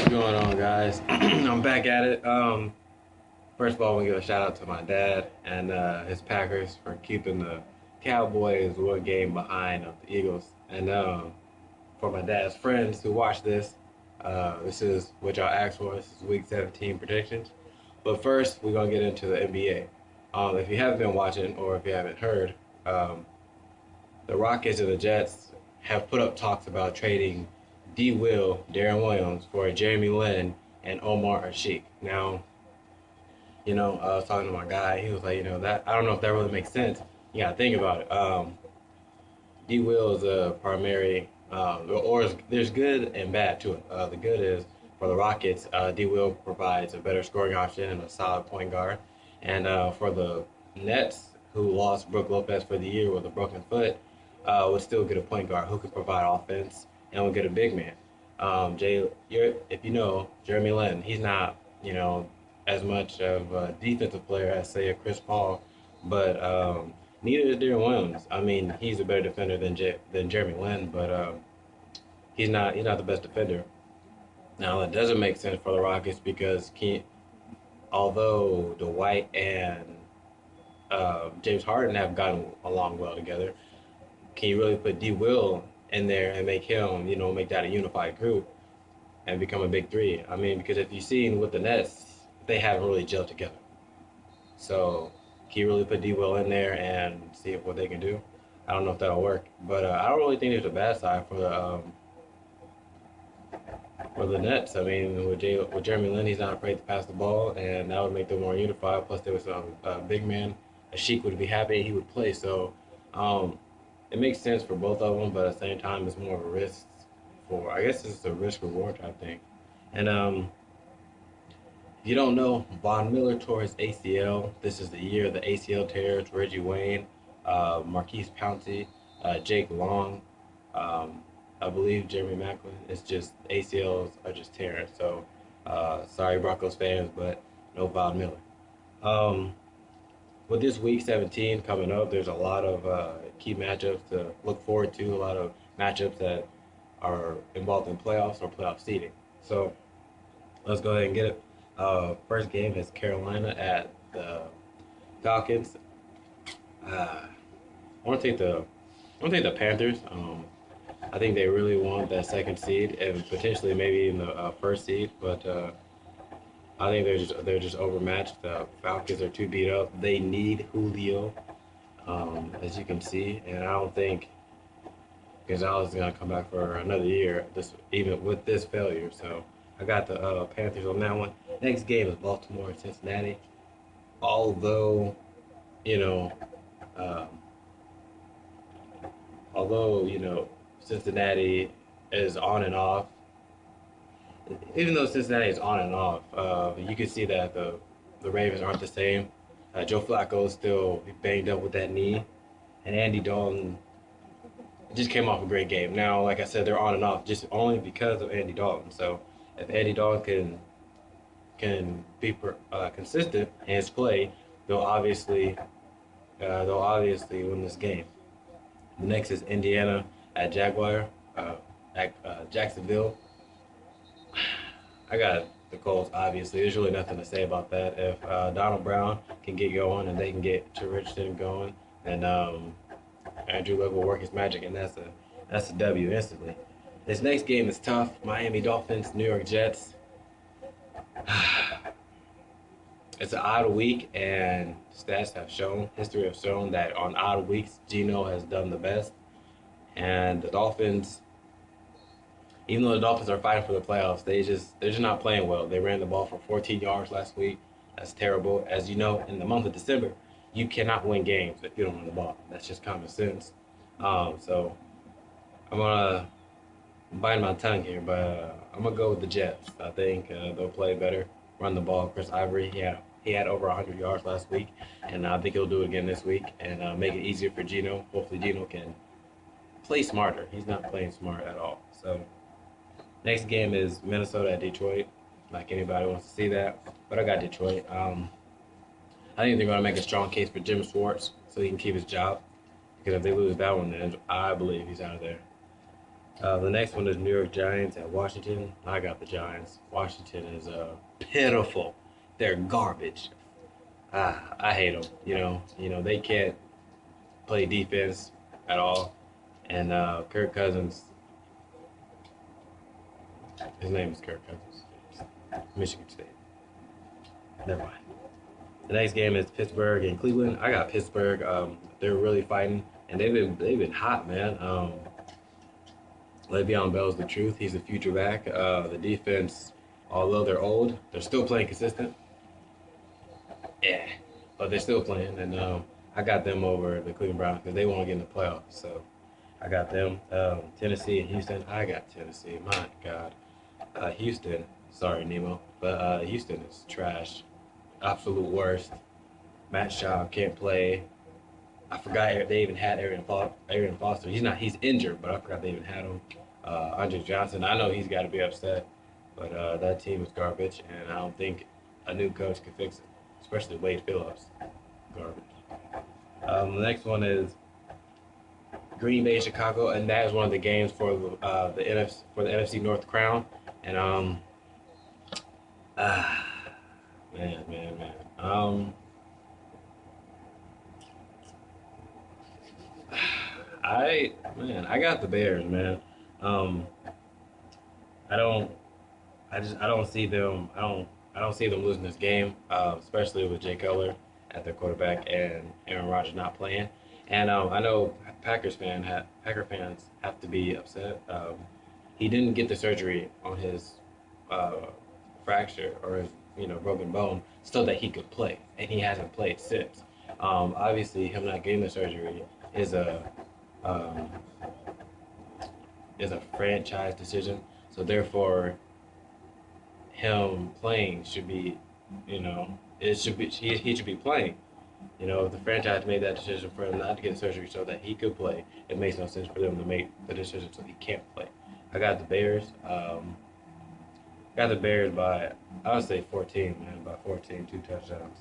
going on, guys? I'm back at it. First of all, I want to give a shout out to my dad and his Packers for keeping the Cowboys one game behind of the Eagles. And for my dad's friends who watch this, this is what y'all asked for. This is Week 17 predictions. But first, we're gonna get into the NBA. If you haven't been watching or if you haven't heard, the Rockets and the Jets have put up talks about trading D. Will, Darren Williams for Jeremy Lin and Omar Ashik. Now, I was talking to my guy. He was like, that I don't know if that really makes sense. You gotta think about it. D. Will is a primary, there's good and bad to it. The good is for the Rockets, D. Will provides a better scoring option and a solid point guard. And for the Nets, who lost Brook Lopez for the year with a broken foot, would still get a point guard who could provide offense and would get a big man. If you know Jeremy Lin, he's not as much of a defensive player as say a Chris Paul, but neither is Darren Williams. I mean, he's a better defender than Jeremy Lin, but he's not the best defender. Now that doesn't make sense for the Rockets because although Dwight and James Harden have gotten along well together, can you really put D. Will in there and make him, make that a unified group and become a big three? I mean, because if you've seen with the Nets, they haven't really gelled together. So can you really put D. Will in there and see what they can do? I don't know if that'll work, but I don't really think there's a bad side for the Nets. I mean, with Jeremy Lin, he's not afraid to pass the ball, and that would make them more unified. Plus, there was a big man. Sheik would be happy he would play. So it makes sense for both of them, but at the same time, it's more of a risk I guess it's a risk reward type thing. And if you don't know, Von Miller tore his ACL. This is the year of the ACL tears. Reggie Wayne, Marquise Pouncey, Jake Long, I believe Jeremy Macklin. It's just ACLs are just tearing. So sorry, Broncos fans, but no Von Miller. With this week 17 coming up, there's a lot of key matchups to look forward to, a lot of matchups that are involved in playoffs or playoff seeding. So let's go ahead and get it. First game is Carolina at the Falcons. I want to take the Panthers. I think they really want that second seed and potentially maybe even the first seed, but I think they're just overmatched. The Falcons are too beat up. They need Julio, as you can see, and I don't think Gonzalez is gonna come back for another year. Even with this failure, so I got the Panthers on that one. Next game is Baltimore and Cincinnati. Although, you know, um, Cincinnati is on and off. Even though Cincinnati is on and off, you can see that the Ravens aren't the same. Joe Flacco is still banged up with that knee, and Andy Dalton just came off a great game. Now, like I said, they're on and off just only because of Andy Dalton. So if Andy Dalton can be consistent in his play, they'll obviously win this game. The next is Indiana at Jacksonville. I got the Colts, obviously. There's really nothing to say about that. If Donald Brown can get going and they can get to Richardson going, then Andrew Luck will work his magic, and that's a W instantly. This next game is tough. Miami Dolphins, New York Jets. It's an odd week, and history have shown that on odd weeks, Geno has done the best. And the Dolphins, even though the Dolphins are fighting for the playoffs, they're just not playing well. They ran the ball for 14 yards last week. That's terrible. As you know, in the month of December, you cannot win games if you don't run the ball. That's just common sense. So I'm biting my tongue here, but I'm gonna go with the Jets. I think they'll play better, run the ball. Chris Ivory, he had over 100 yards last week, and I think he'll do it again this week and make it easier for Geno. Hopefully, Geno can play smarter. He's not playing smart at all. So next game is Minnesota at Detroit. Like anybody wants to see that, but I got Detroit. I think they're going to make a strong case for Jim Schwartz so he can keep his job. Because if they lose that one, then I believe he's out of there. The next one is New York Giants at Washington. I got the Giants. Washington is pitiful. They're garbage. I hate them. You know they can't play defense at all. And Kirk Cousins, his name is Kirk Cousins, Michigan State. Never mind. The next game is Pittsburgh and Cleveland. I got Pittsburgh. They're really fighting, and they've been hot, man. Le'Veon Bell's the truth. He's the future back. The defense, although they're old, they're still playing consistent. Yeah, but they're still playing, and I got them over the Cleveland Browns because they want to get in the playoffs. So I got them. Tennessee and Houston. I got Tennessee. My God, Houston. Sorry, Nemo, but Houston is trash. Absolute worst. Matt Shaw can't play. I forgot they even had Aaron Foster. He's injured, but I forgot they even had him. Andre Johnson. I know he's got to be upset, but that team is garbage, and I don't think a new coach can fix it, especially Wade Phillips. Garbage. The next one is Green Bay, Chicago, and that is one of the games for the NFC North crown. And man. I got the Bears, man. Um, I don't, I don't see them. I don't see them losing this game, especially with Jay Cutler at their quarterback and Aaron Rodgers not playing. And I know Packer fans have to be upset. He didn't get the surgery on his uh, fracture or his broken bone so that he could play, and he hasn't played since. Obviously, him not getting the surgery is um, a franchise decision. So therefore, him playing should be, it should be he should be playing. If the franchise made that decision for him not to get surgery so that he could play, it makes no sense for them to make the decision so he can't play. I got the Bears. Got the Bears by, I would say 14, man, by 14, 2 touchdowns.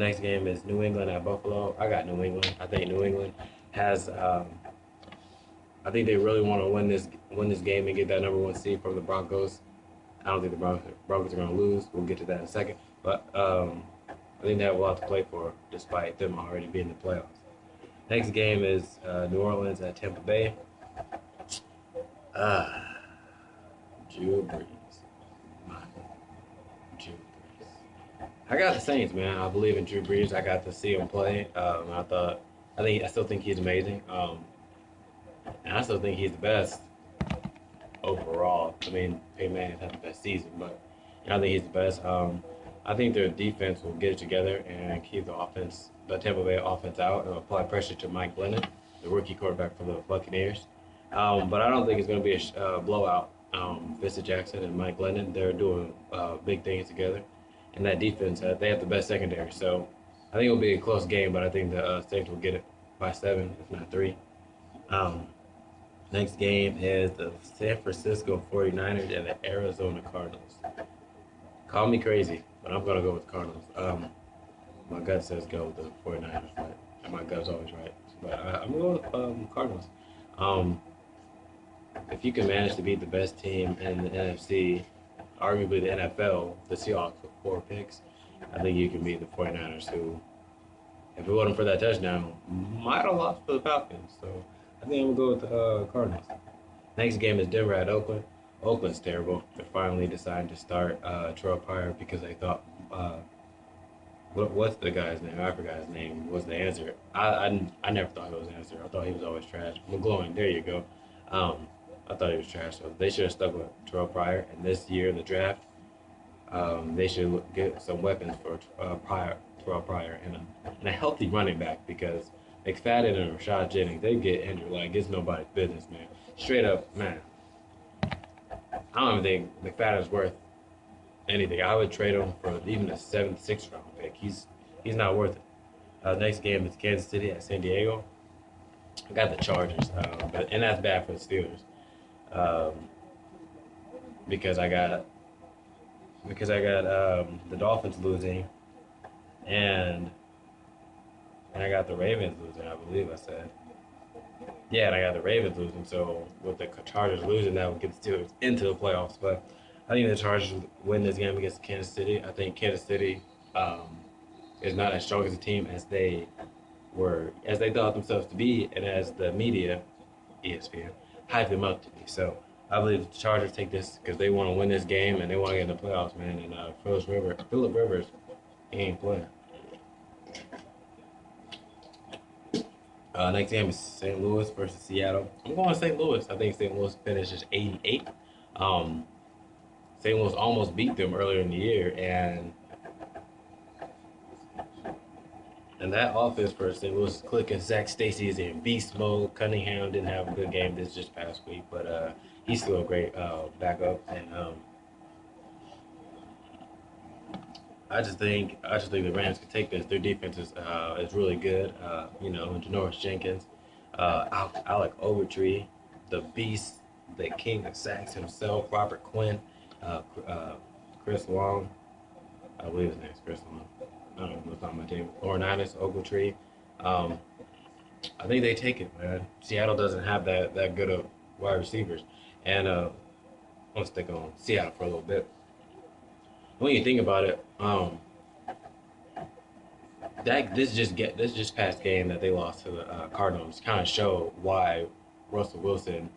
Next game is New England at Buffalo. I got New England. I think New England has. I think they really want to win this game and get that number one seed from the Broncos. I don't think the Broncos are going to lose. We'll get to that in a second. But I think they have a lot to play for, despite them already being in the playoffs. Next game is New Orleans at Tampa Bay. Drew Brees. Drew Brees. I got the Saints, man. I believe in Drew Brees. I got to see him play. I still think he's amazing. And I still think he's the best overall. I mean, Peyton Manning had the best season, but I think he's the best. I think their defense will get it together and keep the Tampa Bay offense out and apply pressure to Mike Glennon, the rookie quarterback for the Buccaneers. But I don't think it's going to be a blowout. Vincent Jackson and Mike Glennon, they're doing big things together. And that defense, they have the best secondary. So I think it'll be a close game, but I think the Saints will get it by 7, if not 3. Next game is the San Francisco 49ers and the Arizona Cardinals. Call me crazy, but I'm going to go with the Cardinals. My gut says go with the 49ers, and my gut's always right. But I'm going to go with Cardinals. If you can manage to beat the best team in the NFC, arguably the NFL, the Seahawks with 4 picks, I think you can beat the 49ers who, if it wasn't for that touchdown, might have lost to the Falcons. So I think I'm going to go with the Cardinals. Next game is Denver at Oakland. Oakland's terrible. They're finally deciding to start Terrell Pryor because they thought, what's the guy's name? I forgot his name. Was the answer? I never thought he was the answer. I thought he was always trash. McGloin, there you go. I thought he was trash. So they should have stuck with Terrell Pryor. And this year in the draft, they should get some weapons for Terrell Pryor and a healthy running back because McFadden and Rashad Jennings, they get injured like it's nobody's business, man. Straight up, man. I don't even think McFadden's worth anything. I would trade him for even a 7th, 6th round pick. He's not worth it. Next game is Kansas City at San Diego. I got the Chargers, and that's bad for the Steelers because I got the Dolphins losing, and I got the Ravens losing. I believe I said. Yeah, and I got the Ravens losing. So with the Chargers losing, that would get the Steelers into the playoffs. But I think the Chargers win this game against Kansas City. I think Kansas City um, is not as strong as a team as they thought themselves to be, and as the media, ESPN, hyped them up to be. So I believe the Chargers take this because they want to win this game and they want to get in the playoffs, man. And Philip Rivers, he ain't playing. Next game is St. Louis versus Seattle. I'm going St. Louis. I think St. Louis finishes 88. Um, St. Louis almost beat them earlier in the year, and that offense for St. Louis is clicking. Zach Stacy is in beast mode. Cunningham didn't have a good game this just past week, but he's still a great backup. And I just think the Rams can take this. Their defense is really good. Janoris Jenkins, Alec Ogletree, the beast, the king of sacks himself, Robert Quinn, Chris Long. I believe his name's Chris Long. I don't know, it's on my team. Laurinaitis, Ogletree. Um, I think they take it, man. Seattle doesn't have that good of wide receivers, and I'll stick on Seattle for a little bit. When you think about it, this just past game that they lost to the Cardinals kind of showed why Russell Wilson,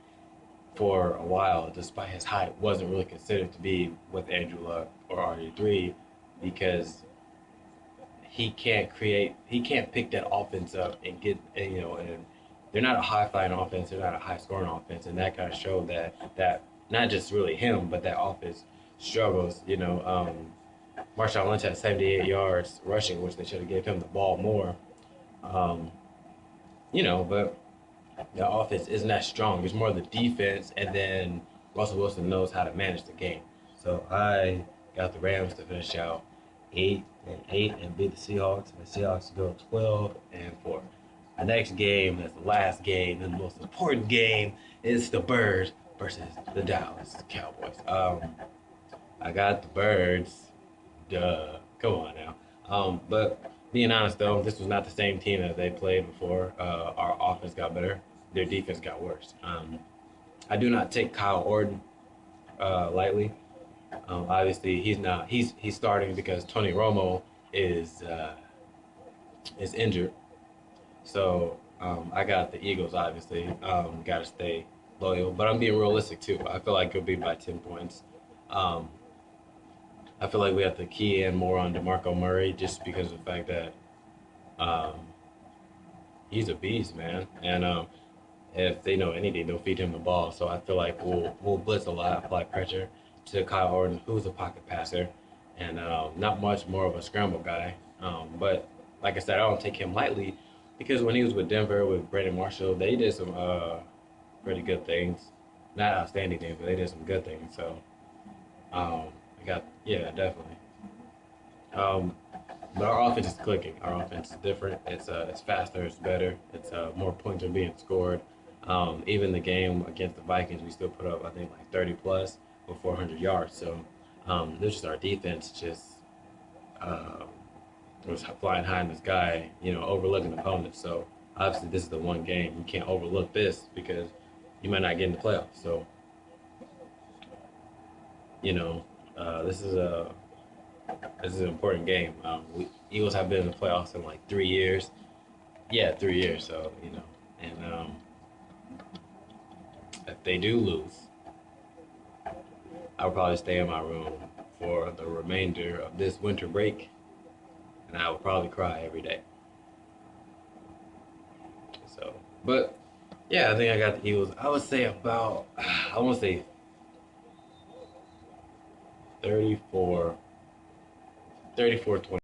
for a while, despite his height, wasn't really considered to be with Andrew Luck or RG3 because he can't pick that offense up and and they're not a high flying offense, they're not a high scoring offense, and that kind of showed that not just really him, but that offense struggles. Marshawn Lynch had 78 yards rushing, which they should have gave him the ball more. Um, but the offense isn't that strong. It's more the defense, and then Russell Wilson knows how to manage the game. So I got the Rams to finish out 8-8 and beat the Seahawks. And the Seahawks go 12-4. Our next game, that's the last game, and the most important game, is the Birds versus the Dallas Cowboys. I got the Birds. Duh. Come on now. But being honest though, this was not the same team that they played before. Our offense got better. Their defense got worse. I do not take Kyle Orton lightly. Obviously, he's not. He's starting because Tony Romo is is injured. So I got the Eagles. Obviously, got to stay loyal. But I'm being realistic too. I feel like it'll be by 10 points. Um, I feel like we have to key in more on DeMarco Murray just because of the fact that um, he's a beast, man. And if they know anything, they'll feed him the ball. So I feel like we'll blitz a lot, apply pressure to Kyle Orton, who's a pocket passer, and not much more of a scramble guy. But like I said, I don't take him lightly because when he was with Denver with Brandon Marshall, they did some pretty good things. Not outstanding things, but they did some good things. So um, yeah, definitely. Um, but our offense is clicking. Our offense is different. It's faster. It's better. It's more points are being scored. Even the game against the Vikings, we still put up I think like 30 plus with 400 yards. So this is our defense just uh, was flying high in the sky, overlooking opponents. So obviously this is the one game you can't overlook this because you might not get in the playoffs. So you know this is an important game. Eagles have been in the playoffs in like 3 years. Yeah, 3 years. So and if they do lose, I'll probably stay in my room for the remainder of this winter break, and I will probably cry every day. So, but yeah, I think I got the Eagles. I would say about I want to say 34, 34-20.